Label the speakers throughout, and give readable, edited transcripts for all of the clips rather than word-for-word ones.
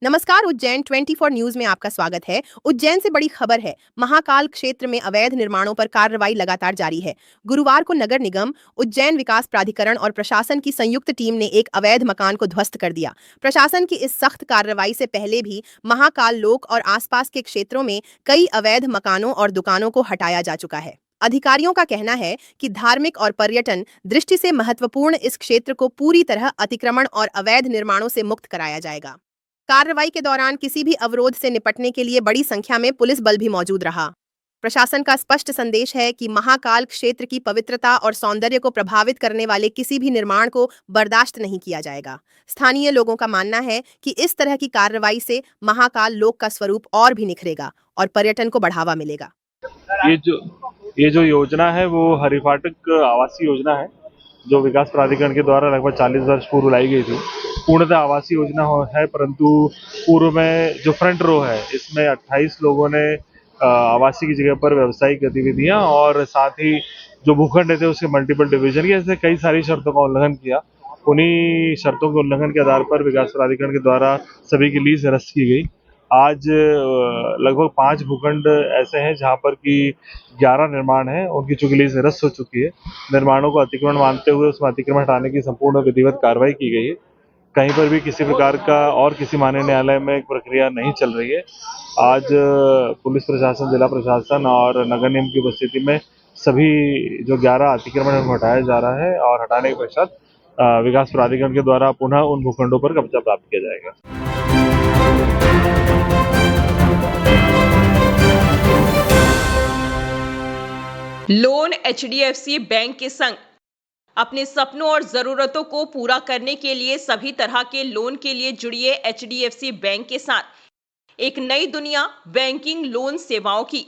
Speaker 1: नमस्कार, उज्जैन 24 न्यूज में आपका स्वागत है। उज्जैन से बड़ी खबर है। महाकाल क्षेत्र में अवैध निर्माणों पर कार्रवाई लगातार जारी है। गुरुवार को नगर निगम, उज्जैन विकास प्राधिकरण और प्रशासन की संयुक्त टीम ने एक अवैध मकान को ध्वस्त कर दिया। प्रशासन की इस सख्त कार्रवाई से पहले भी महाकाल लोक और आसपास के क्षेत्रों में कई अवैध मकानों और दुकानों को हटाया जा चुका है। अधिकारियों का कहना है कि धार्मिक और पर्यटन दृष्टि से महत्वपूर्ण इस क्षेत्र को पूरी तरह अतिक्रमण और अवैध निर्माणों से मुक्त कराया जाएगा। कार्रवाई के दौरान किसी भी अवरोध से निपटने के लिए बड़ी संख्या में पुलिस बल भी मौजूद रहा। प्रशासन का स्पष्ट संदेश है कि महाकाल क्षेत्र की पवित्रता और सौंदर्य को प्रभावित करने वाले किसी भी निर्माण को बर्दाश्त नहीं किया जाएगा। स्थानीय लोगों का मानना है कि इस तरह की कार्रवाई से महाकाल लोक का स्वरूप और भी निखरेगा और पर्यटन को बढ़ावा मिलेगा।
Speaker 2: ये जो योजना है वो हरिफाटक आवासीय योजना है, जो विकास प्राधिकरण के द्वारा लगभग 40 वर्ष पूर्व लाई गई थी। पूर्णतः आवासीय योजना है, परंतु पूर्व में जो फ्रंट रो है इसमें 28 लोगों ने आवासीय की जगह पर व्यावसायिक गतिविधियां और साथ ही जो भूखंड थे उसके मल्टीपल डिवीजन, ऐसे कई सारी शर्तों का उल्लंघन किया। उन्हीं शर्तों के उल्लंघन के आधार पर विकास प्राधिकरण के द्वारा सभी की लीज रद्द की गई। आज लगभग 5 भूखंड ऐसे हैं जहां पर कि 11 निर्माण हैं, उनकी चूंकि लीज रद्द हो चुकी है। निर्माणों को अतिक्रमण मानते हुए उसमें अतिक्रमण हटाने की संपूर्ण विधिवत कार्रवाई की गई है। कहीं पर भी किसी प्रकार का और किसी माननीय न्यायालय में एक प्रक्रिया नहीं चल रही है। आज पुलिस प्रशासन, जिला प्रशासन और नगर निगम की उपस्थिति में सभी जो 11 अतिक्रमण को हटाया जा रहा है और हटाने के पश्चात विकास प्राधिकरण के द्वारा पुनः उन भूखंडों पर कब्जा प्राप्त किया जाएगा।
Speaker 3: लोन एचडीएफसी बैंक के संग अपने सपनों और जरूरतों को पूरा करने के लिए सभी तरह के लोन के लिए जुड़िए एचडीएफसी बैंक के साथ। एक नई दुनिया बैंकिंग लोन सेवाओं की,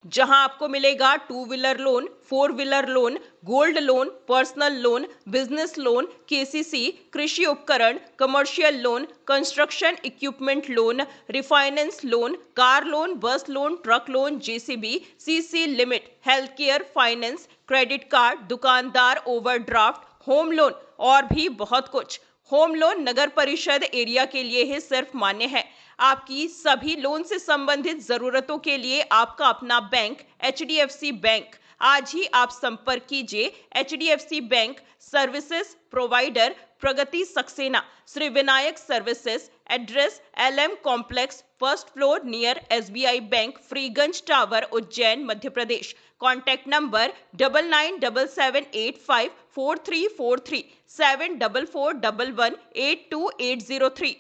Speaker 3: जहां आपको मिलेगा 2 wheeler loan, 4 wheeler loan, gold loan, personal loan, business loan, KCC, कृषि उपकरण, commercial loan, construction equipment loan, refinance loan, car loan, bus loan, truck loan, JCB, CC limit, health care, finance, credit card, दुकानदार overdraft, home loan और भी बहुत कुछ। Home loan नगर परिषद area के लिए ही सिर्फ मान्य है। आपकी सभी लोन से संबंधित जरूरतों के लिए आपका अपना बैंक एचडीएफसी बैंक। आज ही आप संपर्क कीजिए HDFC bank services provider Pragati Saxena, Shri Vinayak services, address LM complex, first floor near SBI bank, Freeganj tower, Ujjain, Madhya Pradesh. Contact number 9977854343 7441182803।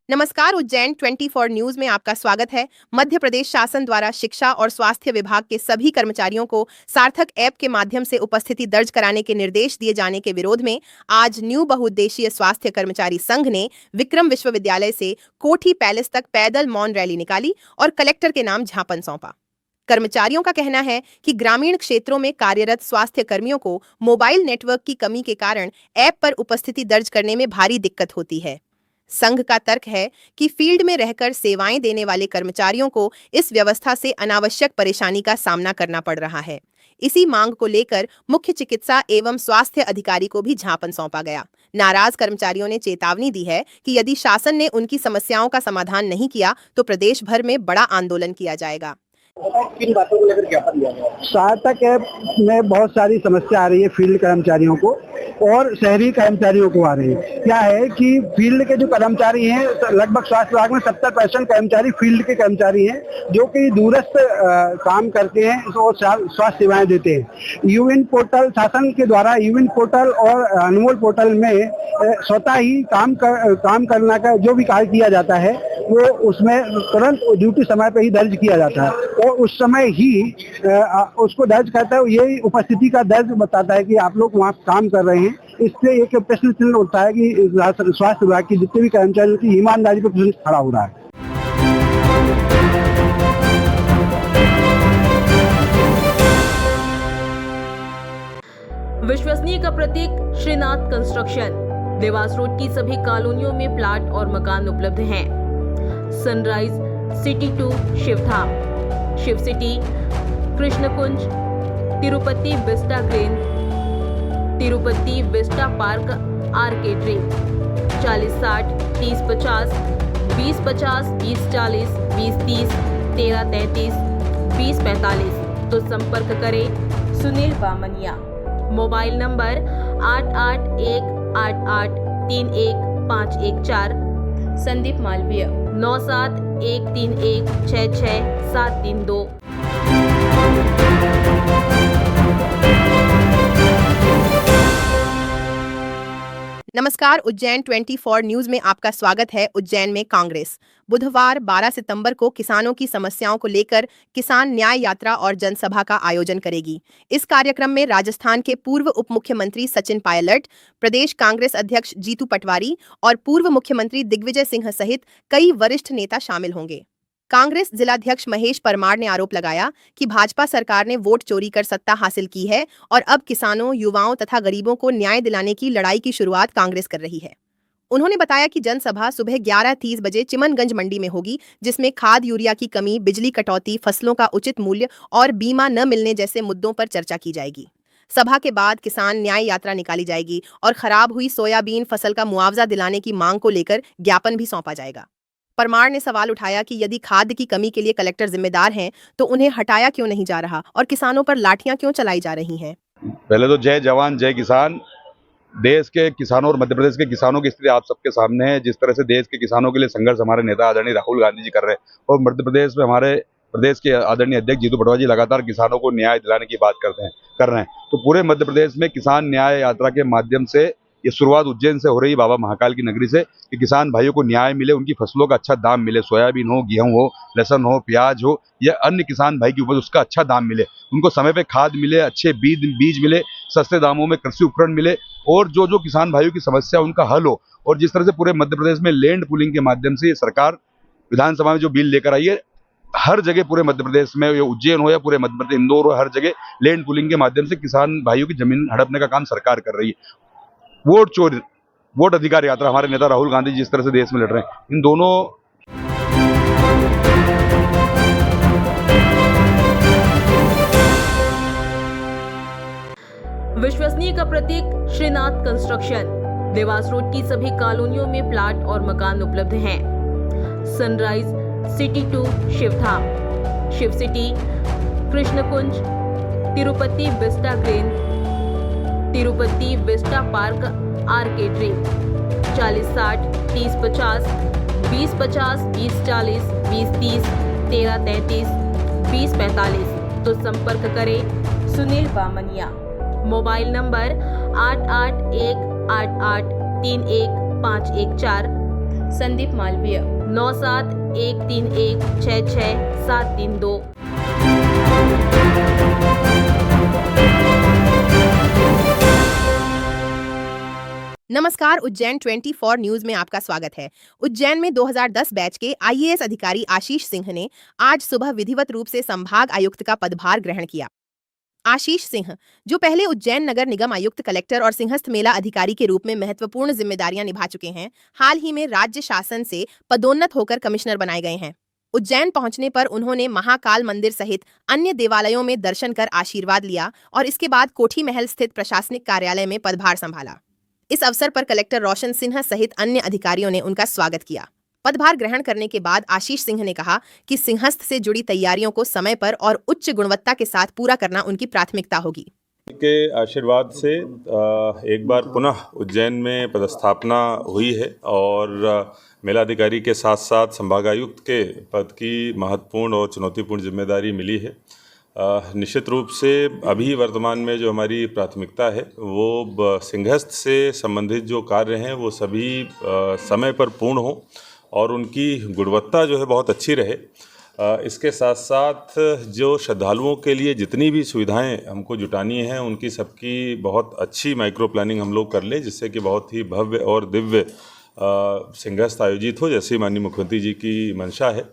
Speaker 1: नमस्कार, उज्जैन 24 न्यूज में आपका स्वागत है। मध्य प्रदेश शासन द्वारा शिक्षा और स्वास्थ्य विभाग के सभी कर्मचारियों को सार्थक ऐप के माध्यम से उपस्थिति दर्ज कराने के निर्देश दिए जाने के विरोध में आज न्यू बहुउद्देशीय स्वास्थ्य कर्मचारी संघ ने विक्रम विश्वविद्यालय से कोठी पैलेस तक पैदल मौन रैली निकाली और कलेक्टर के नाम ज्ञापन सौंपा। कर्मचारियों का कहना है कि ग्रामीण क्षेत्रों में कार्यरत स्वास्थ्य कर्मियों को मोबाइल नेटवर्क की कमी के कारण ऐप पर उपस्थिति दर्ज करने में भारी दिक्कत होती है। संघ का तर्क है कि फील्ड में रहकर सेवाएं देने वाले कर्मचारियों को इस व्यवस्था से अनावश्यक परेशानी का सामना करना पड़ रहा है। इसी मांग को लेकर मुख्य चिकित्सा एवं स्वास्थ्य अधिकारी को भी ज्ञापन सौंपा गया। नाराज कर्मचारियों ने चेतावनी दी है कि यदि शासन ने उनकी समस्याओं का समाधान नहीं किया तो प्रदेश भर में बड़ा आंदोलन किया जाएगा।
Speaker 4: किन बातों को लेकर ज्ञापन दिया गया? सार्थक ऐप में बहुत सारी समस्या आ रही है फील्ड कर्मचारियों को और शहरी कर्मचारियों को आ रही है। क्या है कि फील्ड के जो कर्मचारी हैं, लगभग स्वास्थ्य विभाग में 70% कर्मचारी फील्ड के कर्मचारी हैं, जो कि दूरस्थ काम करते हैं और स्वास्थ्य सेवाएं देते हैं। यूविन पोर्टल, शासन के द्वारा यूविन पोर्टल और अनमोल पोर्टल में स्वतः ही काम करना का जो भी कार्य किया जाता है वो उसमें तुरंत ड्यूटी समय पर ही दर्ज किया जाता है और उस समय ही उसको दर्ज करता है। यही उपस्थिति का दर्ज बताता है कि आप लोग वहाँ काम कर रहे हैं। इससे एक प्रश्न चिन्ह उठता है कि स्वास्थ्य विभाग की जितने भी कर्मचारियों की ईमानदारी पर प्रश्न खड़ा हो रहा है।
Speaker 5: विश्वसनीय का प्रतीक श्रीनाथ कंस्ट्रक्शन। देवास रोड की सभी कॉलोनियों में प्लाट और मकान उपलब्ध हैं। Sunrise, City 2 Shivdham, Shiv City, Krishnakunj, Tirupati Vista Green, Tirupati Vista Park Arcade Dream 4060 3050 2050 2040 2030 1333 2045। तो संपर्क करें सुनील बामनिया। Mobile number 8818831514। संदीप मालवीय 9713166732।
Speaker 1: नमस्कार, उज्जैन 24 न्यूज में आपका स्वागत है। उज्जैन में कांग्रेस बुधवार 12 सितंबर को किसानों की समस्याओं को लेकर किसान न्याय यात्रा और जनसभा का आयोजन करेगी। इस कार्यक्रम में राजस्थान के पूर्व उप मुख्यमंत्री सचिन पायलट, प्रदेश कांग्रेस अध्यक्ष जीतू पटवारी और पूर्व मुख्यमंत्री दिग्विजय सिंह सहित कई वरिष्ठ नेता शामिल होंगे। कांग्रेस जिलाध्यक्ष महेश परमार ने आरोप लगाया कि भाजपा सरकार ने वोट चोरी कर सत्ता हासिल की है और अब किसानों, युवाओं तथा गरीबों को न्याय दिलाने की लड़ाई की शुरुआत कांग्रेस कर रही है। उन्होंने बताया कि जनसभा सुबह 11:30 बजे चिमनगंज मंडी में होगी, जिसमें खाद यूरिया की कमी, बिजली कटौती, फसलों का उचित मूल्य और बीमा न मिलने जैसे मुद्दों पर चर्चा की जाएगी। सभा के बाद किसान न्याय यात्रा निकाली जाएगी और खराब हुई सोयाबीन फसल का मुआवजा दिलाने की मांग को लेकर ज्ञापन भी सौंपा जाएगा। परमार ने सवाल उठाया कि यदि खाद की कमी के लिए कलेक्टर जिम्मेदार हैं, तो उन्हें हटाया क्यों नहीं जा रहा और किसानों पर लाठियां क्यों चलाई जा रही हैं।
Speaker 6: पहले तो जय जवान जय किसान। देश के किसानों और मध्य प्रदेश के किसानों की स्थिति आप सबके सामने है। जिस तरह से देश के किसानों के लिए संघर्ष हमारे नेता आदरणीय राहुल गांधी जी कर रहे हैं और मध्य प्रदेश में हमारे प्रदेश के आदरणीय अध्यक्ष जीतू पटवारी जी लगातार किसानों को न्याय दिलाने की बात कर रहे हैं। तो पूरे मध्य प्रदेश में किसान न्याय यात्रा के माध्यम से ये शुरुआत उज्जैन से हो रही है, बाबा महाकाल की नगरी से, कि किसान भाइयों को न्याय मिले, उनकी फसलों का अच्छा दाम मिले, सोयाबीन हो, गेहूं हो, लहसुन हो, प्याज हो या अन्य किसान भाई की उपज उसका अच्छा दाम मिले, उनको समय पे खाद मिले, अच्छे बीज मिले, सस्ते दामों में कृषि उपकरण मिले और जो जो किसान भाइयों की समस्या उनका हल हो। और जिस तरह से पूरे मध्य प्रदेश में लैंड पूलिंग के माध्यम से ये सरकार विधानसभा में जो बिल लेकर आई है, हर जगह पूरे मध्य प्रदेश में, ये उज्जैन हो या पूरे मध्य प्रदेश, इंदौर हो, हर जगह लैंड पूलिंग के माध्यम से किसान भाइयों की जमीन हड़पने का काम सरकार कर रही है। वोट अधिकार यात्रा हमारे नेता राहुल गांधी जिस तरह से देश में लड़ रहे हैं, इन दोनों
Speaker 5: विश्वसनीय का प्रतीक श्रीनाथ कंस्ट्रक्शन। देवास रोड की सभी कॉलोनियों में प्लाट और मकान उपलब्ध हैं। Sunrise City 2 Shivdham, Shiv City, Krishnakunj, Tirupati Vista Green, Tirupati Vista Park Arcade Dream 4060 3050 2050 2040 2030 1333 2045। तो संपर्क करें सुनील बामनिया। Mobile number 8818831514। संदीप मालवीय 9713166732।
Speaker 1: नमस्कार, उज्जैन 24 न्यूज में आपका स्वागत है। उज्जैन में 2010 बैच के आईएएस अधिकारी आशीष सिंह ने आज सुबह विधिवत रूप से संभाग आयुक्त का पदभार ग्रहण किया। आशीष सिंह, जो पहले उज्जैन नगर निगम आयुक्त, कलेक्टर और सिंहस्थ मेला अधिकारी के रूप में महत्वपूर्ण जिम्मेदारियां निभा चुके हैं, हाल ही में राज्य शासन से पदोन्नत होकर कमिश्नर बनाए गए हैं। उज्जैन पहुंचने पर उन्होंने महाकाल मंदिर सहित अन्य देवालयों में दर्शन कर आशीर्वाद लिया और इसके बाद कोठी महल स्थित प्रशासनिक कार्यालय में पदभार संभाला। इस अवसर पर कलेक्टर रोशन सिन्हा सहित अन्य अधिकारियों ने उनका स्वागत किया। पदभार ग्रहण करने के बाद आशीष सिंह ने कहा कि सिंहस्थ से जुड़ी तैयारियों को समय पर और उच्च गुणवत्ता के साथ पूरा करना उनकी प्राथमिकता होगी।
Speaker 7: के आशीर्वाद से एक बार पुनः उज्जैन में पदस्थापना हुई है और मेलाधिकारी के साथ साथ संभागायुक्त के पद की महत्वपूर्ण और चुनौतीपूर्ण जिम्मेदारी मिली है। निश्चित रूप से अभी वर्तमान में जो हमारी प्राथमिकता है वो सिंहस्थ से संबंधित जो कार्य हैं वो सभी समय पर पूर्ण हों और उनकी गुणवत्ता जो है बहुत अच्छी रहे। इसके साथ साथ जो श्रद्धालुओं के लिए जितनी भी सुविधाएं हमको जुटानी हैं उनकी सबकी बहुत अच्छी माइक्रो प्लानिंग हम लोग कर लें, जिससे कि बहुत ही भव्य और दिव्य सिंहस्थ आयोजित हो, जैसे माननीय मुख्यमंत्री जी की मंशा है।